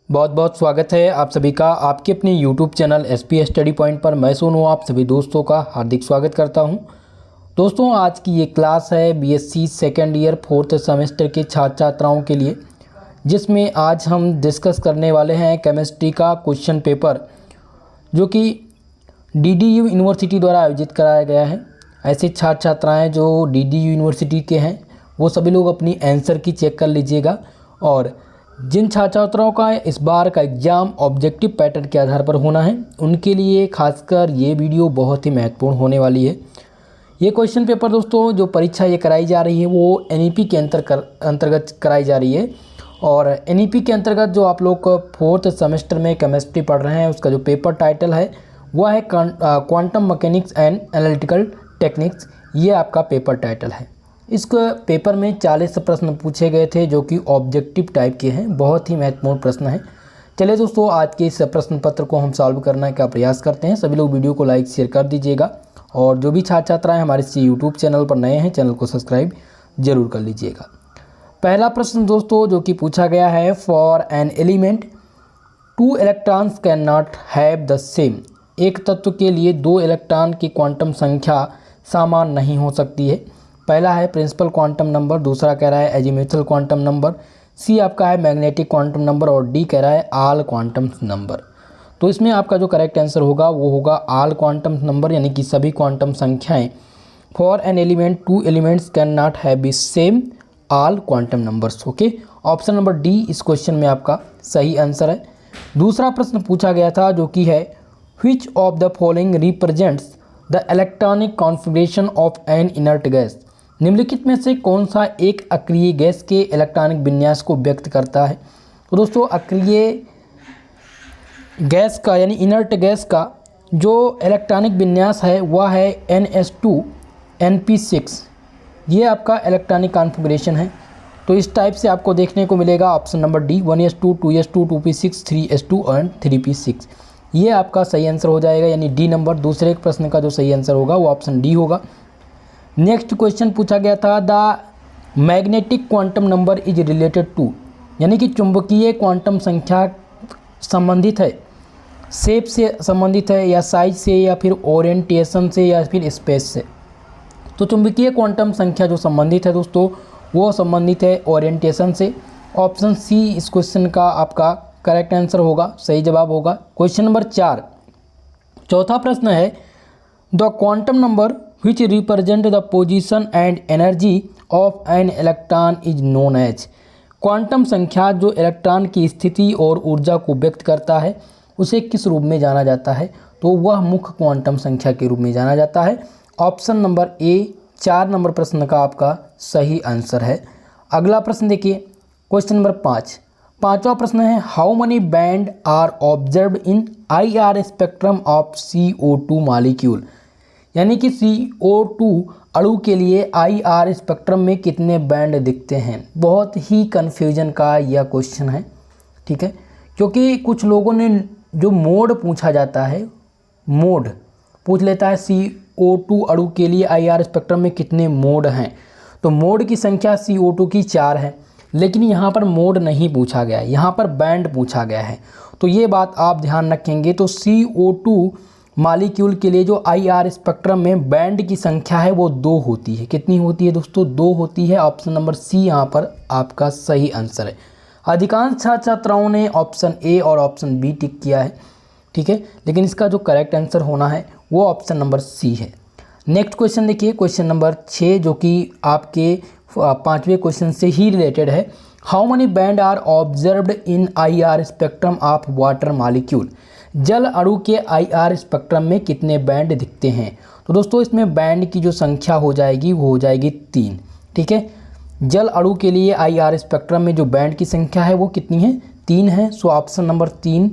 बहुत बहुत स्वागत है आप सभी का आपके अपने YouTube channel SP study point पर। मैं सोनू आप सभी दोस्तों का हार्दिक स्वागत करता हूं। दोस्तों आज की ये क्लास है BSc second year fourth semester के छात्र छात्राओं के लिए, जिसमें आज हम डिस्कस करने वाले हैं केमिस्ट्री का क्वेश्चन पेपर, जो कि DDU यूनिवर्सिटी द्वारा आयोजित कराया गया है। ऐसे छात्र छात्राएँ जो DDU यूनिवर्सिटी के हैं वो सभी लोग अपनी आंसर की चेक कर लीजिएगा। और जिन छात्र छात्राओं का इस बार का एग्ज़ाम ऑब्जेक्टिव पैटर्न के आधार पर होना है, उनके लिए खासकर ये वीडियो बहुत ही महत्वपूर्ण होने वाली है। ये क्वेश्चन पेपर दोस्तों जो परीक्षा ये कराई जा रही है वो NEP के अंतर्गत कराई जा रही है। और NEP के अंतर्गत जो आप लोग फोर्थ सेमेस्टर में केमिस्ट्री पढ़ रहे हैं, उसका जो पेपर टाइटल है वह है quantum mechanics and analytical techniques. ये आपका पेपर टाइटल है। इस पेपर में 40 प्रश्न पूछे गए थे जो कि ऑब्जेक्टिव टाइप के हैं, बहुत ही महत्वपूर्ण प्रश्न है। चलिए दोस्तों आज के इस प्रश्न पत्र को हम सॉल्व करने का प्रयास करते हैं। सभी लोग वीडियो को लाइक शेयर कर दीजिएगा और जो भी छात्र छात्राएँ हमारे इस यूट्यूब चैनल पर नए हैं, चैनल को सब्सक्राइब जरूर कर लीजिएगा। पहला प्रश्न दोस्तों जो कि पूछा गया है, for an element 2 electrons can not have the same. एक तत्व के लिए 2 इलेक्ट्रॉन की क्वांटम संख्या समान नहीं हो सकती है। पहला है प्रिंसिपल क्वांटम नंबर, दूसरा कह रहा है एजीमुथल क्वांटम नंबर, सी आपका है मैग्नेटिक क्वांटम नंबर और डी कह रहा है ऑल क्वांटम नंबर। तो इसमें आपका जो करेक्ट आंसर होगा वो होगा ऑल क्वांटम नंबर, यानी कि सभी क्वांटम संख्याएं। For an element 2 elements can not have B same all quantum numbers. Okay, option number D इस क्वेश्चन में आपका सही आंसर है। दूसरा प्रश्न पूछा गया था जो कि है which of the following represents the electronic configuration of N inert gas. निम्नलिखित में से कौन सा एक अक्रिय गैस के इलेक्ट्रॉनिक विन्यास को व्यक्त करता है। तो दोस्तों अक्रिय गैस का यानी इनर्ट गैस का जो इलेक्ट्रॉनिक विन्यास है वह है NS2 Np6। ये आपका इलेक्ट्रॉनिक कॉन्फ़िगरेशन है। तो इस टाइप से आपको देखने को मिलेगा option number D 1s2 2s2 2p6 3s2 और 3p6। ये आपका सही आंसर हो जाएगा, यानी डी नंबर दूसरे प्रश्न का जो सही आंसर होगा वो ऑप्शन डी होगा। नेक्स्ट क्वेश्चन पूछा गया था the magnetic quantum number is related to, यानी कि चुंबकीय क्वांटम संख्या संबंधित है, शेप से संबंधित है या साइज से या फिर ओरिएंटेशन से या फिर स्पेस से। तो चुंबकीय क्वांटम संख्या जो संबंधित है दोस्तों वो संबंधित है ओरिएंटेशन से। ऑप्शन सी इस क्वेश्चन का आपका करेक्ट आंसर होगा, सही जवाब होगा। क्वेश्चन नंबर 4 चौथा प्रश्न है the quantum number which represent the position and energy of an electron is known as। Quantum संख्या जो इलेक्ट्रॉन की स्थिति और ऊर्जा को व्यक्त करता है उसे किस रूप में जाना जाता है। तो वह मुख्य क्वांटम संख्या के रूप में जाना जाता है। ऑप्शन नंबर ए 4 नंबर प्रश्न का आपका सही आंसर है। अगला प्रश्न देखिए, क्वेश्चन नंबर 5 पांचवा प्रश्न है how many band are observed in IR spectrum of CO2 molecule. यानी कि CO2 अणु के लिए IR स्पेक्ट्रम में कितने बैंड दिखते हैं। बहुत ही कन्फ्यूजन का यह क्वेश्चन है, ठीक है, क्योंकि कुछ लोगों ने जो मोड पूछा जाता है, मोड पूछ लेता है CO2 अणु के लिए IR स्पेक्ट्रम में कितने मोड हैं। तो मोड की संख्या CO2 की 4 है, लेकिन यहाँ पर मोड नहीं पूछा गया है, यहाँ पर बैंड पूछा गया है। तो ये बात आप ध्यान रखेंगे। तो CO2 मॉलिक्यूल के लिए जो IR स्पेक्ट्रम में बैंड की संख्या है वो 2 होती है। कितनी होती है दोस्तों? 2 होती है। ऑप्शन नंबर सी यहाँ पर आपका सही आंसर है। अधिकांश छात्र छात्राओं ने ऑप्शन ए और ऑप्शन बी टिक किया है, ठीक है, लेकिन इसका जो करेक्ट आंसर होना है वो ऑप्शन नंबर सी है। नेक्स्ट क्वेश्चन देखिए, क्वेश्चन नंबर 6 जो कि आपके 5वें क्वेश्चन से ही रिलेटेड है। How many band are observed in IR spectrum of water molecule. जल अणु के IR स्पेक्ट्रम में कितने बैंड दिखते हैं। तो दोस्तों इसमें बैंड की जो संख्या हो जाएगी वो हो जाएगी 3, ठीक है। जल अणु के लिए IR स्पेक्ट्रम में जो बैंड की संख्या है वो कितनी है? 3 है। सो ऑप्शन नंबर 3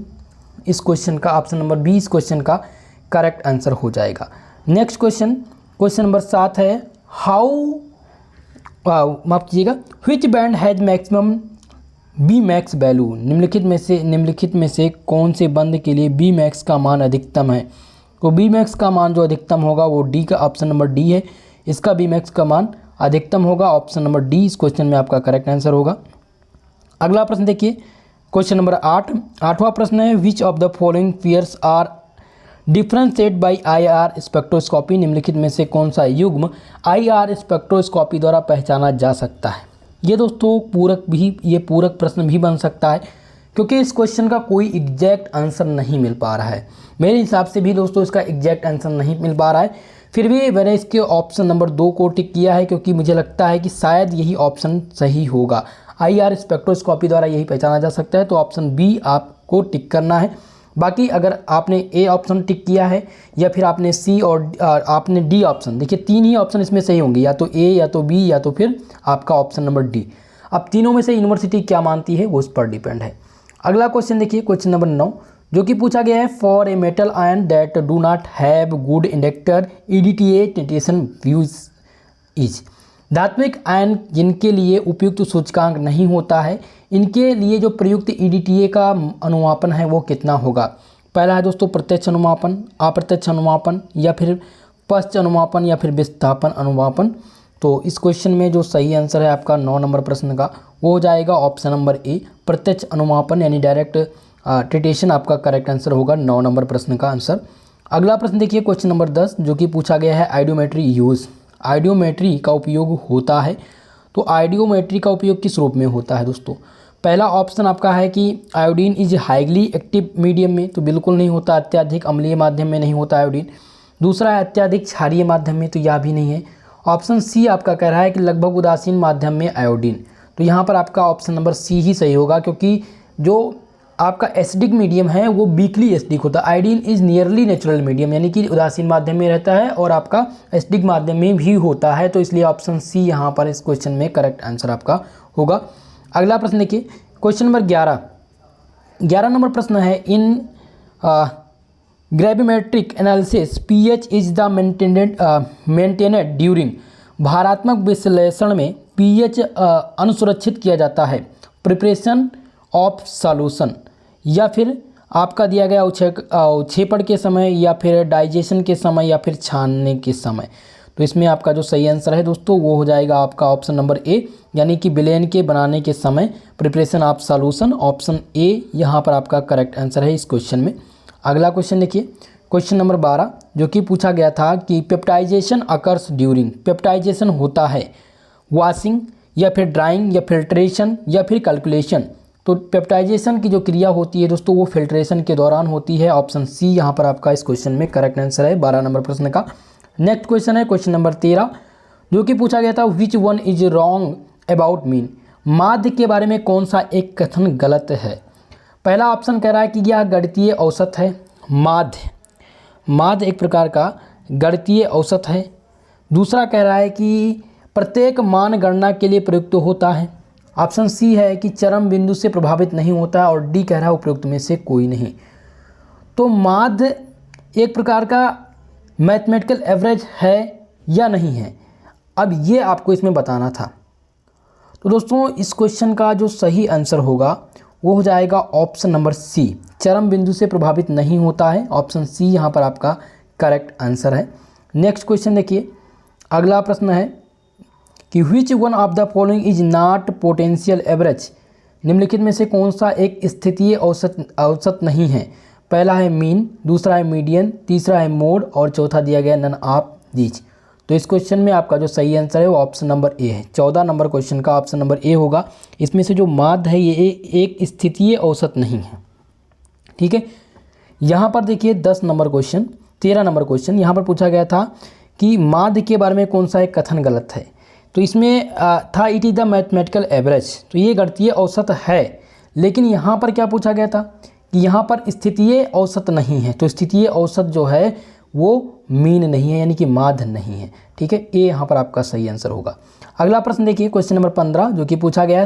इस क्वेश्चन का, ऑप्शन नंबर बी इस क्वेश्चन का करेक्ट आंसर हो जाएगा। नेक्स्ट क्वेश्चन, क्वेश्चन नंबर 7 है हाउ माफ कीजिएगा which band has maximum B max value. निम्नलिखित में से कौन से बंद के लिए बी मैक्स का मान अधिकतम है। तो बी मैक्स का मान जो अधिकतम होगा वो डी का, ऑप्शन नंबर डी है, इसका बी मैक्स का मान अधिकतम होगा। ऑप्शन नंबर डी इस क्वेश्चन में आपका करेक्ट आंसर होगा। अगला प्रश्न देखिए, क्वेश्चन नंबर 8, आठवां प्रश्न है which of the following pairs are differentiate by IR spectroscopy, निम्नलिखित में से कौन सा युग्म IR स्पेक्ट्रोस्कोपी द्वारा पहचाना जा सकता है। ये दोस्तों पूरक प्रश्न भी बन सकता है, क्योंकि इस क्वेश्चन का कोई एग्जैक्ट आंसर नहीं मिल पा रहा है। मेरे हिसाब से भी दोस्तों इसका एग्जैक्ट आंसर नहीं मिल पा रहा है, फिर भी मैंने इसके ऑप्शन नंबर 2 को टिक किया है, क्योंकि मुझे लगता है कि शायद यही ऑप्शन सही होगा। IR स्पेक्ट्रोस्कोपी द्वारा यही पहचाना जा सकता है, तो ऑप्शन बी आपको टिक करना है। बाकी अगर आपने ए ऑप्शन टिक किया है या फिर आपने सी और आपने डी ऑप्शन, देखिए 3 ही ऑप्शन इसमें सही होंगे, या तो ए या तो बी या तो फिर आपका ऑप्शन नंबर डी। अब तीनों में से यूनिवर्सिटी क्या मानती है वो उस पर डिपेंड है। अगला क्वेश्चन देखिए, क्वेश्चन नंबर 9, जो कि पूछा गया है for a metal ion that do not have good indicator EDTA titration views is, धात्विक आयन जिनके लिए उपयुक्त सूचकांक नहीं होता है, इनके लिए जो प्रयुक्त EDTA का अनुमापन है वो कितना होगा। पहला है दोस्तों प्रत्यक्ष अनुमापन, अप्रत्यक्ष अनुमापन, या फिर पश्च अनुमापन, या फिर विस्थापन अनुमापन। तो इस क्वेश्चन में जो सही आंसर है आपका 9 नंबर प्रश्न का वो हो जाएगा ऑप्शन नंबर ए, प्रत्यक्ष अनुमापन यानी डायरेक्ट ट्रीटेशन आपका करेक्ट आंसर होगा 9 नंबर प्रश्न का आंसर। अगला प्रश्न देखिए, क्वेश्चन नंबर 10, जो कि पूछा गया है आइडियोमेट्री यूज़, आइडियोमेट्री का उपयोग होता है। तो आइडियोमेट्री का उपयोग किस रूप में होता है दोस्तों। पहला ऑप्शन आपका है कि iodine is highly active medium में, तो बिल्कुल नहीं होता, अत्यधिक अम्लीय माध्यम में नहीं होता आयोडीन। दूसरा है अत्यधिक क्षारीय माध्यम में, तो यह भी नहीं है। ऑप्शन सी आपका कह रहा है कि लगभग उदासीन माध्यम में आयोडीन, तो यहाँ पर आपका ऑप्शन नंबर सी ही सही होगा, क्योंकि जो आपका एसिडिक मीडियम है वो वीकली एसिडिक होता है। Iodine is nearly natural medium, यानी कि उदासीन माध्यम में रहता है और आपका एसिडिक माध्यम में भी होता है, तो इसलिए ऑप्शन सी यहाँ पर इस क्वेश्चन में करेक्ट आंसर आपका होगा। अगला प्रश्न देखिए, क्वेश्चन नंबर 11 नंबर प्रश्न है in gravimetric analysis pH is the maintained during, भारात्मक विश्लेषण में pH अनुसुरक्षित किया जाता है प्रिपरेशन ऑफ सॉल्यूशन, या फिर आपका दिया गया उछेपड़ के समय, या फिर डाइजेशन के समय, या फिर छानने के समय। तो इसमें आपका जो सही आंसर है दोस्तों वो हो जाएगा आपका ऑप्शन नंबर ए, यानी कि विलयन के बनाने के समय preparation of solution, option A यहाँ पर आपका करेक्ट आंसर है इस क्वेश्चन में। अगला क्वेश्चन देखिए, क्वेश्चन नंबर 12, जो कि पूछा गया था कि पेप्टाइजेशन अकर्स ड्यूरिंग, पेप्टाइजेशन होता है वॉशिंग, या फिर ड्राइंग, या फिल्ट्रेशन, या फिर कैलकुलेशन। तो पेप्टाइजेशन की जो क्रिया होती है दोस्तों वो फिल्ट्रेशन के दौरान होती है, ऑप्शन सी यहाँ पर आपका इस क्वेश्चन में करेक्ट आंसर है 12 नंबर प्रश्न का। नेक्स्ट क्वेश्चन है क्वेश्चन नंबर 13, जो कि पूछा गया था which one is wrong about mean, माध्य के बारे में कौन सा एक कथन गलत है। पहला ऑप्शन कह रहा है कि यह गणितीय औसत है, माध्य एक प्रकार का गणितीय औसत है। दूसरा कह रहा है कि प्रत्येक मान गणना के लिए प्रयुक्त होता है। ऑप्शन सी है कि चरम बिंदु से प्रभावित नहीं होता है, और डी कह रहा है उपयुक्त में से कोई नहीं। तो माध्य एक प्रकार का मैथमेटिकल एवरेज है या नहीं है, अब ये आपको इसमें बताना था। तो दोस्तों इस क्वेश्चन का जो सही आंसर होगा वो हो जाएगा ऑप्शन नंबर सी, चरम बिंदु से प्रभावित नहीं होता है, ऑप्शन सी यहाँ पर आपका करेक्ट आंसर है। नेक्स्ट क्वेश्चन देखिए, अगला प्रश्न है कि which one of the following is not potential average, निम्नलिखित में से कौन सा एक स्थितीय औसत नहीं है। पहला है मीन, दूसरा है मीडियन, तीसरा है मोड, और चौथा दिया गया नन ऑफ दीज। तो इस क्वेश्चन में आपका जो सही आंसर है वो ऑप्शन नंबर ए है, 14 नंबर क्वेश्चन का ऑप्शन नंबर ए होगा। इसमें से जो माध्य है ये एक स्थितीय औसत नहीं है, ठीक है। यहाँ पर देखिए 10 नंबर क्वेश्चन, 13 नंबर क्वेश्चन, यहाँ पर पूछा गया था कि माध्य के बारे में कौन सा एक कथन गलत है। तो इसमें था it is the mathematical average, तो ये गणितीय औसत है, लेकिन यहाँ पर क्या पूछा गया था कि यहाँ पर स्थितीय औसत नहीं है। तो स्थितीय औसत जो है वो मीन नहीं है, यानी कि माध्य नहीं है, ठीक है। ए यहाँ पर आपका सही आंसर होगा। अगला प्रश्न देखिए क्वेश्चन नंबर 15, जो कि पूछा गया है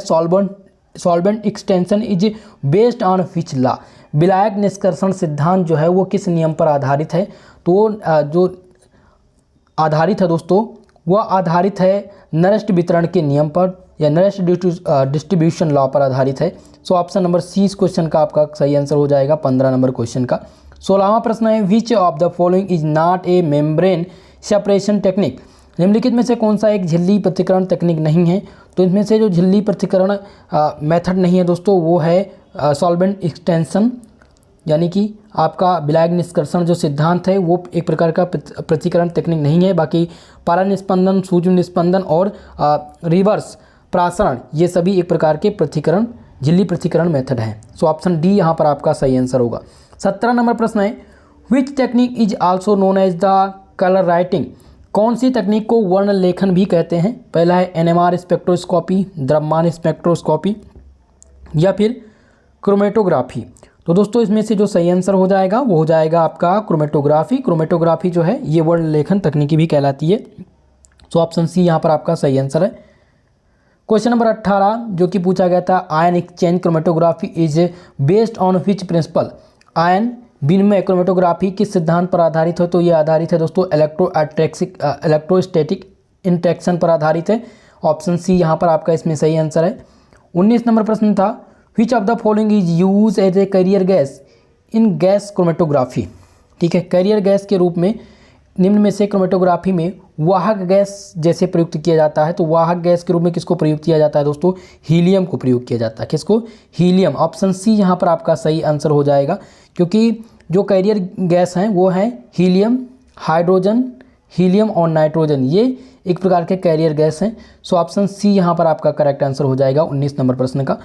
solvent extension is based on which law, विलायक निष्कर्षण सिद्धांत जो है वो किस नियम पर आधारित है। तो जो आधारित है दोस्तों वह आधारित है नरेस्ट वितरण के नियम पर, या नरेस्ट डिस्ट्रीब्यूशन लॉ पर आधारित है। सो ऑप्शन नंबर सी इस क्वेश्चन का आपका सही आंसर हो जाएगा 15 नंबर क्वेश्चन का। 16वां प्रश्न है which of the following is not a membrane separation technique, निम्नलिखित में से कौन सा एक झिल्ली पृथक्करण तकनीक नहीं है। तो इसमें से जो झिल्ली पृथक्करण मेथड नहीं है दोस्तों वो है सॉल्वेंट एक्सटेंशन यानी कि आपका विलायक निष्कर्षण जो सिद्धांत है वो एक प्रकार का पृथक्करण तकनीक नहीं है। बाकी पारा निस्पंदन, सूक्ष्म निस्पंदन और रिवर्स प्रासरण ये सभी एक प्रकार के पृथक्करण झिल्ली पृथक्करण मेथड है। सो ऑप्शन डी यहाँ पर आपका सही आंसर होगा। 17 नंबर प्रश्न है, which technique is also known as the colour writing. कौन सी तकनीक को वर्ण लेखन भी कहते हैं? पहला है NMR स्पेक्ट्रोस्कोपी, द्रव्यमान स्पेक्ट्रोस्कोपी या फिर क्रोमेटोग्राफी। तो दोस्तों इसमें से जो सही आंसर हो जाएगा वो हो जाएगा आपका क्रोमेटोग्राफी। क्रोमेटोग्राफी जो है ये वर्ण लेखन तकनीकी भी कहलाती है। सो ऑप्शन सी यहाँ पर आपका सही आंसर है। क्वेश्चन नंबर 18 जो कि पूछा गया था, ion exchange chromatography is based on which principle. Ion विनिमय क्रोमेटोग्राफी किस सिद्धांत पर आधारित है? तो ये आधारित है दोस्तों इलेक्ट्रोस्टैटिक इंटरेक्शन पर आधारित है। ऑप्शन सी यहाँ पर आपका इसमें सही आंसर है। 19 नंबर प्रश्न था, which of the following is use as a carrier gas in gas chromatography. ठीक है, कैरियर गैस के रूप में निम्न में से क्रोमेटोग्राफी में वाहक गैस जैसे प्रयुक्त किया जाता है। तो वाहक गैस के रूप में किसको प्रयुक्त किया जाता है दोस्तों? हीलियम को प्रयोग किया जाता है। किसको? हीलियम। ऑप्शन सी यहाँ पर आपका सही आंसर हो जाएगा, क्योंकि जो कैरियर गैस हैं वो हैं हीलियम, हाइड्रोजन, हीलियम और नाइट्रोजन, ये एक प्रकार के कैरियर गैस हैं। सो ऑप्शन सी यहाँ पर आपका करेक्ट आंसर हो जाएगा 19 नंबर प्रश्न का।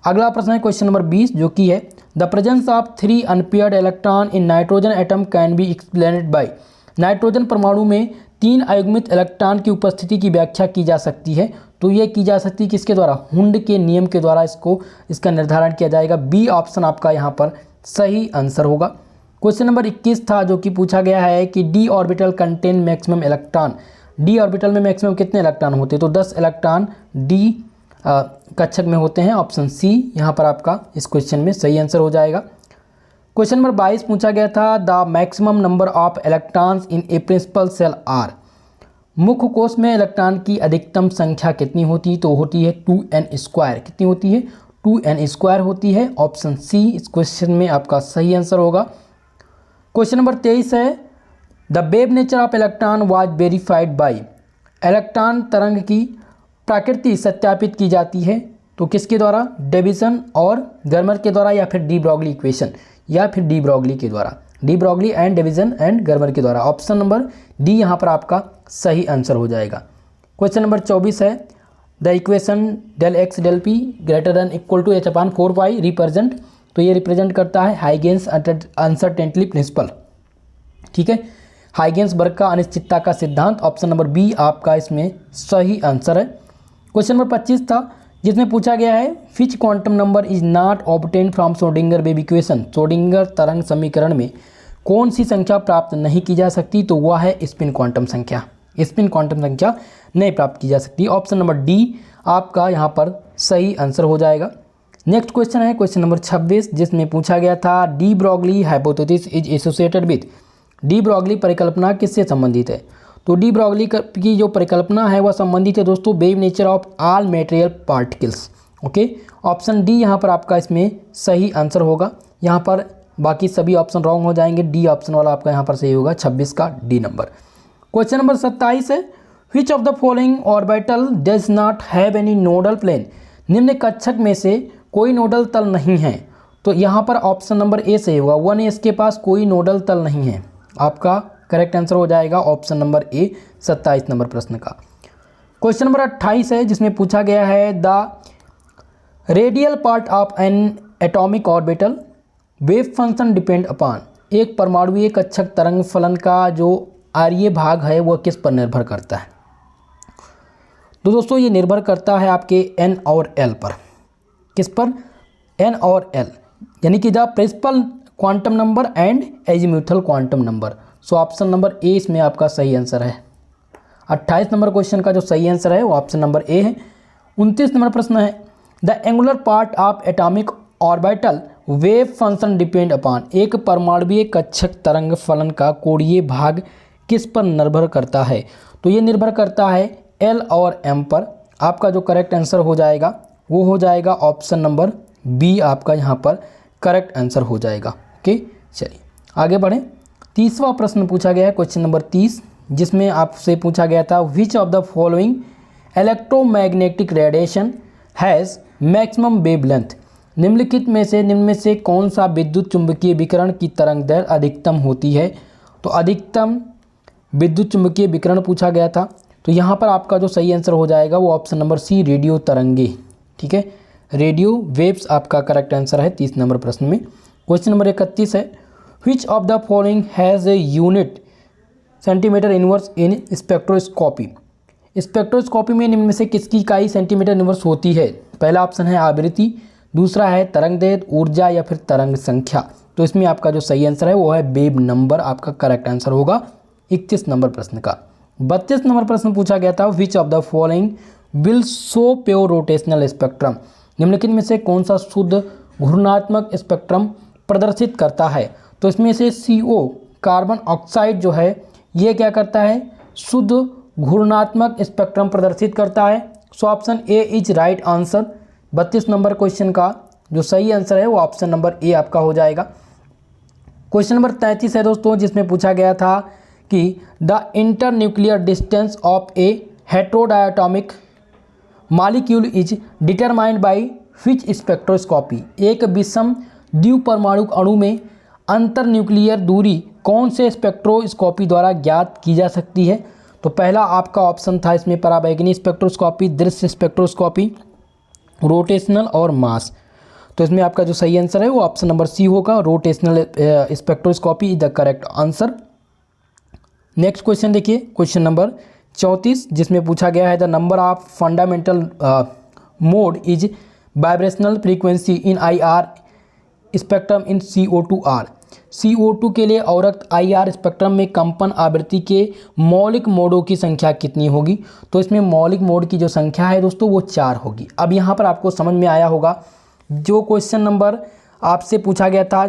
अगला प्रश्न है क्वेश्चन नंबर 20 जो कि है, the presence of 3 unpaired electron in nitrogen atom can be explained bye. Nitrogen परमाणु में 3 अयुग्मित इलेक्ट्रॉन की उपस्थिति की व्याख्या की जा सकती है। तो ये की जा सकती है किसके द्वारा? हुंड के नियम के द्वारा इसका निर्धारण किया जाएगा। बी ऑप्शन आपका यहाँ पर सही आंसर होगा। क्वेश्चन नंबर 21 था जो कि पूछा गया है कि D orbital contain maximum electron. D orbital में मैक्सिमम कितने इलेक्ट्रॉन होते हैं? तो 10 इलेक्ट्रॉन डी कक्षक में होते हैं। ऑप्शन सी यहाँ पर आपका इस क्वेश्चन में सही आंसर हो जाएगा। क्वेश्चन नंबर 22 पूछा गया था, the maximum number of electrons in a principal shell are. मुख्य कोश में इलेक्ट्रॉन की अधिकतम संख्या कितनी होती है? तो होती है 2n²। कितनी होती है? 2n² होती है। ऑप्शन सी इस क्वेश्चन में आपका सही आंसर होगा। क्वेश्चन नंबर 23 है, the wave nature of electron was verified bye. Electron तरंग की प्रकृति सत्यापित की जाती है तो किसके द्वारा? डेविसन और गर्मर के द्वारा या फिर डी ब्रॉगली इक्वेशन या फिर डी ब्रॉगली के द्वारा। De Broglie and Davisson and Germer के द्वारा। ऑप्शन नंबर डी यहाँ पर आपका सही आंसर हो जाएगा। क्वेश्चन नंबर 24 है, the equation del x del p greater than equal to h/4π represent. तो ये रिप्रेजेंट करता है हाइगेंस अनसर्टेनिटी प्रिंसिपल। ठीक है, हाइगेंस वर्ग का अनिश्चितता का सिद्धांत। ऑप्शन नंबर बी आपका इसमें सही आंसर है। क्वेश्चन नंबर 25 था जिसमें पूछा गया है, which quantum number is not obtain from Schrodinger wave equation. Schrodinger तरंग समीकरण में कौन सी संख्या प्राप्त नहीं की जा सकती? तो वह है स्पिन क्वांटम संख्या। स्पिन क्वांटम संख्या नहीं प्राप्त की जा सकती। ऑप्शन नंबर डी आपका यहाँ पर सही आंसर हो जाएगा। नेक्स्ट क्वेश्चन है क्वेश्चन नंबर 26 जिसमें पूछा गया था, de Broglie hypothesis is associated with. De Broglie परिकल्पना किससे संबंधित है? तो डी ब्रॉगली की जो परिकल्पना है वह संबंधित है दोस्तों wave nature of all material particles. Okay, option D यहाँ पर आपका इसमें सही आंसर होगा। यहाँ पर बाकी सभी ऑप्शन रॉन्ग हो जाएंगे, डी ऑप्शन वाला आपका यहाँ पर सही होगा, 26 का डी नंबर। क्वेश्चन नंबर 27 है, which of the following orbital does not have any nodal plane. निम्न कक्षक में से कोई नोडल तल नहीं है। तो यहाँ पर ऑप्शन नंबर ए सही होगा। 1s के पास कोई नोडल तल नहीं है। आपका करेक्ट आंसर हो जाएगा ऑप्शन नंबर ए 27 नंबर प्रश्न का। क्वेश्चन नंबर 28 है जिसमें पूछा गया है, the radial part of N atomic orbital wave function depend upon. एक परमाणुीय कक्षक तरंग फलन का जो आर्य भाग है वह किस पर निर्भर करता है? तो दोस्तों ये निर्भर करता है आपके n और l पर। किस पर? n और l, यानी कि the principal quantum number and azimuthal quantum number. So option number A इसमें आपका सही आंसर है। 28 नंबर क्वेश्चन का जो सही आंसर है वो ऑप्शन नंबर ए है। 29 नंबर प्रश्न है, the angular part of atomic orbital wave function depend upon. एक परमाणुीय कक्षक तरंग फलन का कोणीय भाग किस पर निर्भर करता है? तो ये निर्भर करता है एल और एम पर। आपका जो करेक्ट आंसर हो जाएगा वो हो जाएगा ऑप्शन नंबर बी आपका यहाँ पर करेक्ट आंसर हो जाएगा। ओके, चलिए आगे बढ़ें। 30वां प्रश्न पूछा गया है क्वेश्चन नंबर 30 जिसमें आपसे पूछा गया था, which of the following electromagnetic radiation has maximum wavelength. निम्नलिखित में से निम्न में से कौन सा विद्युत चुंबकीय विकिरण की तरंग दैर्घ्य अधिकतम होती है? तो अधिकतम विद्युत चुंबकीय विकिरण पूछा गया था। तो यहाँ पर आपका जो सही आंसर हो जाएगा वो ऑप्शन नंबर सी, रेडियो तरंगे। ठीक है, रेडियो वेव्स आपका करेक्ट आंसर है 30 नंबर प्रश्न में। क्वेश्चन नंबर 31 है, which of the following has a unit centimetre inverse in spectroscopy? Spectroscopy में निम्न में से किसकी इकाई सेंटीमीटर इनवर्स होती है? पहला ऑप्शन है आवृत्ति, दूसरा है तरंग दैर्घ्य, ऊर्जा या फिर तरंग संख्या। तो इसमें आपका जो सही आंसर है वो है वेव नंबर, आपका करेक्ट आंसर होगा 31 नंबर प्रश्न का। 32 नंबर प्रश्न पूछा गया था, which of the following will show pure rotational spectrum? निम्नलिखित में से कौन सा शुद्ध घूर्णनात्मक स्पेक्ट्रम प्रदर्शित करता है? तो इसमें से CO कार्बन ऑक्साइड जो है ये क्या करता है? शुद्ध घूर्णनात्मक स्पेक्ट्रम प्रदर्शित करता है। So option A is right answer. 32 number question का जो सही आंसर है वो ऑप्शन नंबर ए आपका हो जाएगा। क्वेश्चन नंबर 33 है दोस्तों, जिसमें पूछा गया था कि the internuclear distance of a heterodiatomic molecule is determined by which spectroscopy? एक विषम द्विपरमाणु अणु में अंतर न्यूक्लियर दूरी कौन से स्पेक्ट्रोस्कोपी द्वारा ज्ञात की जा सकती है? तो पहला आपका ऑप्शन था इसमें पराबैंगनी स्पेक्ट्रोस्कोपी, दृश्य स्पेक्ट्रोस्कोपी, रोटेशनल और मास। तो इसमें आपका जो सही आंसर है वो ऑप्शन नंबर सी होगा, rotational spectroscopy is the correct answer. Next question देखिए, क्वेश्चन नंबर 34, जिसमें पूछा गया है the number of fundamental mode is vibrational frequency in IR spectrum in CO2R। CO2 के लिए अवरक्त IR स्पेक्ट्रम में कंपन आवृत्ति के मौलिक मोडों की संख्या कितनी होगी? तो इसमें मौलिक मोड की जो संख्या है दोस्तों वो 4 होगी। अब यहाँ पर आपको समझ में आया होगा, जो क्वेश्चन नंबर आपसे पूछा गया था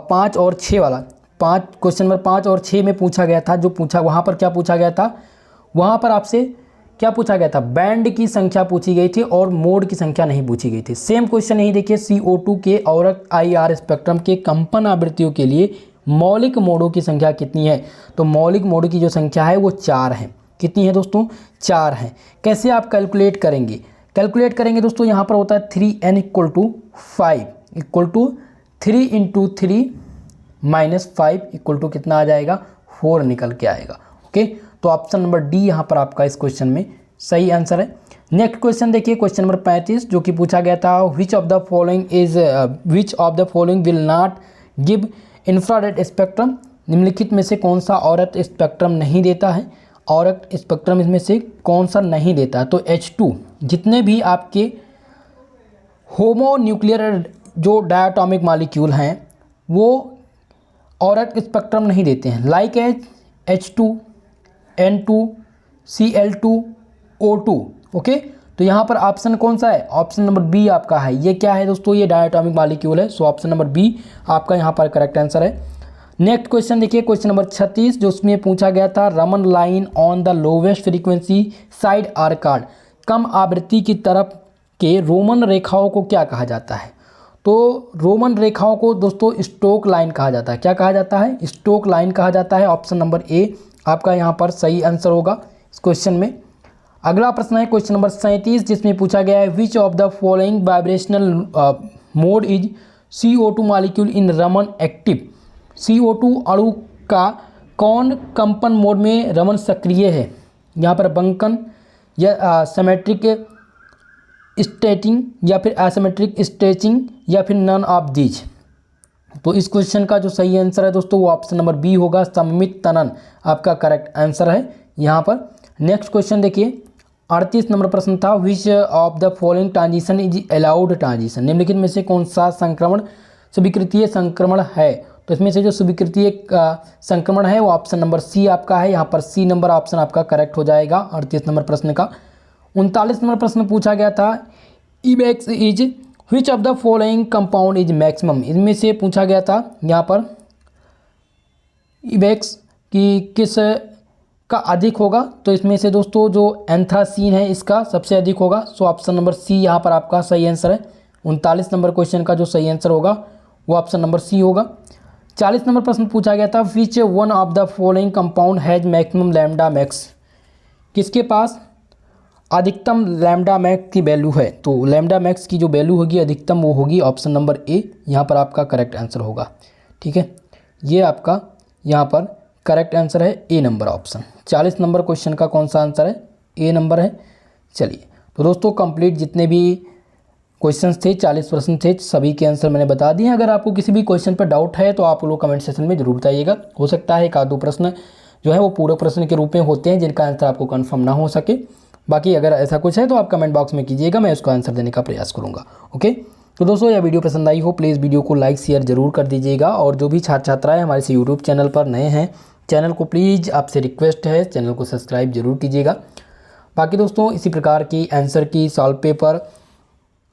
5 और 6 वाला, क्वेश्चन नंबर 5 और 6 में पूछा गया था, जो पूछा वहाँ पर क्या पूछा गया था? वहाँ पर आपसे क्या पूछा गया था? बैंड की संख्या पूछी गई थी और मोड की संख्या नहीं पूछी गई थी। सेम क्वेश्चन यही देखिए, CO2 के अवरक्त IR स्पेक्ट्रम के कंपन आवृत्तियों के लिए मौलिक मोडों की संख्या कितनी है? तो मौलिक मोड की जो संख्या है वो 4 है। कितनी है दोस्तों? 4 है। कैसे आप कैलकुलेट करेंगे? कैलकुलेट करेंगे दोस्तों, यहाँ पर होता है 3n = 5 = 3 × 3 - 5 = कितना आ जाएगा? 4 निकल के आएगा। ओके, तो ऑप्शन नंबर डी यहाँ पर आपका इस क्वेश्चन में सही आंसर है। नेक्स्ट क्वेश्चन देखिए, क्वेश्चन नंबर 35, जो कि पूछा गया था, which of the following will not give infrared spectrum? निम्नलिखित में से कौन सा औरत स्पेक्ट्रम नहीं देता है? औरत स्पेक्ट्रम इसमें से कौन सा नहीं देता है? तो H2, जितने भी आपके होमोन्यूक्लियर जो डायटोमिक मॉलिक्यूल हैं वो औरत स्पेक्ट्रम नहीं देते हैं, like H2, N2, Cl2, O2। Okay, तो यहाँ पर ऑप्शन कौन सा है? ऑप्शन नंबर बी आपका है। ये क्या है दोस्तों? ये डायटोमिक मॉलिक्यूल है। सो ऑप्शन नंबर बी आपका यहाँ पर करेक्ट आंसर है। नेक्स्ट क्वेश्चन देखिए, क्वेश्चन नंबर 36, जो उसमें पूछा गया था, Raman line on the lowest frequency side are called, कम आवृत्ति की तरफ के रोमन रेखाओं को क्या कहा जाता है? तो रोमन रेखाओं को दोस्तों स्टोक लाइन कहा जाता है। क्या कहा जाता है? स्टोक लाइन कहा जाता है। ऑप्शन नंबर ए आपका यहाँ पर सही आंसर होगा इस क्वेश्चन में। अगला प्रश्न है क्वेश्चन नंबर 37, जिसमें पूछा गया है, which of the following vibrational mode is CO2 molecule in Raman active? CO2 अणु का कौन कंपन मोड में रमन सक्रिय है? यहाँ पर बंकन या सिमेट्रिक स्ट्रेचिंग या फिर एसिमेट्रिक स्ट्रेचिंग या फिर नन ऑफ दीज। तो इस क्वेश्चन का जो सही आंसर है दोस्तों वो ऑप्शन नंबर बी होगा, सममित तनन आपका करेक्ट आंसर है यहाँ पर। नेक्स्ट क्वेश्चन देखिए, 38 नंबर प्रश्न था, which of the following transition is allowed transition? निम्नलिखित में से कौन सा संक्रमण स्वीकृतीय संक्रमण है? तो इसमें से जो स्वीकृतीय संक्रमण है वो ऑप्शन नंबर सी आपका है। यहाँ पर सी नंबर ऑप्शन आपका करेक्ट हो जाएगा 38 नंबर प्रश्न का। 39 नंबर प्रश्न पूछा गया था, ibex is which of the following compound is maximum? इनमें से पूछा गया था यहाँ पर इबेक्स की किस का अधिक होगा? तो इसमें से दोस्तों जो एंथ्रासीन है इसका सबसे अधिक होगा। सो ऑप्शन नंबर सी यहाँ पर आपका सही आंसर है। 39 नंबर क्वेश्चन का जो सही आंसर होगा वो ऑप्शन नंबर सी होगा। 40 नंबर प्रश्न पूछा गया था, which one of the following compound has maximum lambda max? किसके पास अधिकतम लैम्डा मैक्स की वैल्यू है, तो लैम्डा मैक्स की जो वैल्यू होगी अधिकतम वो होगी ऑप्शन नंबर ए, यहाँ पर आपका करेक्ट आंसर होगा। ठीक है, ये आपका यहाँ पर करेक्ट आंसर है ए नंबर ऑप्शन। 40 नंबर क्वेश्चन का कौन सा आंसर है? ए नंबर है। चलिए तो दोस्तों कंप्लीट जितने भी क्वेश्चंस थे 40 प्रश्न थे, सभी के आंसर मैंने बता दिए। अगर आपको किसी भी क्वेश्चन पर डाउट है तो आप लोग कमेंट सेक्शन में जरूर बताइएगा। हो सकता है एक आध दो प्रश्न जो है वो पूरे प्रश्न के रूप में होते हैं जिनका आंसर आपको कंफर्म ना हो सके। बाकी अगर ऐसा कुछ है तो आप कमेंट बॉक्स में कीजिएगा, मैं उसका आंसर देने का प्रयास करूँगा। ओके, तो दोस्तों यह वीडियो पसंद आई हो प्लीज़ वीडियो को लाइक शेयर जरूर कर दीजिएगा। और जो भी छात्र छात्राएँ हमारे से यूट्यूब चैनल पर नए हैं, चैनल को प्लीज़ आपसे रिक्वेस्ट है चैनल को सब्सक्राइब जरूर कीजिएगा। बाकी दोस्तों इसी प्रकार की आंसर की, सॉल्व पेपर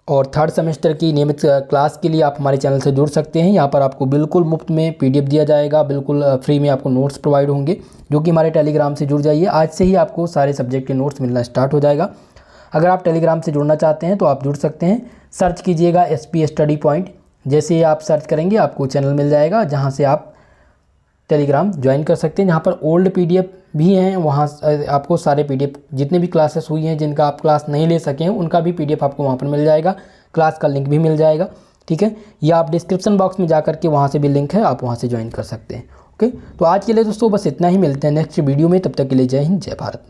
और थर्ड सेमेस्टर की नियमित क्लास के लिए आप हमारे चैनल से जुड़ सकते हैं। यहाँ पर आपको बिल्कुल मुफ्त में पीडीएफ दिया जाएगा, बिल्कुल फ्री में आपको नोट्स प्रोवाइड होंगे, जो कि हमारे टेलीग्राम से जुड़ जाइए। आज से ही आपको सारे सब्जेक्ट के नोट्स मिलना स्टार्ट हो जाएगा। अगर आप टेलीग्राम से जुड़ना चाहते हैं तो आप जुड़ सकते हैं, सर्च कीजिएगा SP स्टडी पॉइंट। जैसे ही आप सर्च करेंगे आपको चैनल मिल जाएगा जहाँ से आप टेलीग्राम ज्वाइन कर सकते हैं। जहाँ पर ओल्ड पीडीएफ भी हैं, वहाँ आपको सारे पीडीएफ जितने भी क्लासेस हुई हैं जिनका आप क्लास नहीं ले सके हैं उनका भी पीडीएफ आपको वहाँ पर मिल जाएगा, क्लास का लिंक भी मिल जाएगा। ठीक है, या आप डिस्क्रिप्शन बॉक्स में जा करके वहाँ से भी लिंक है, आप वहाँ से ज्वाइन कर सकते हैं। ओके, तो आज के लिए दोस्तों बस इतना ही, मिलते हैं नेक्स्ट वीडियो में, तब तक के लिए जय हिंद जय भारत।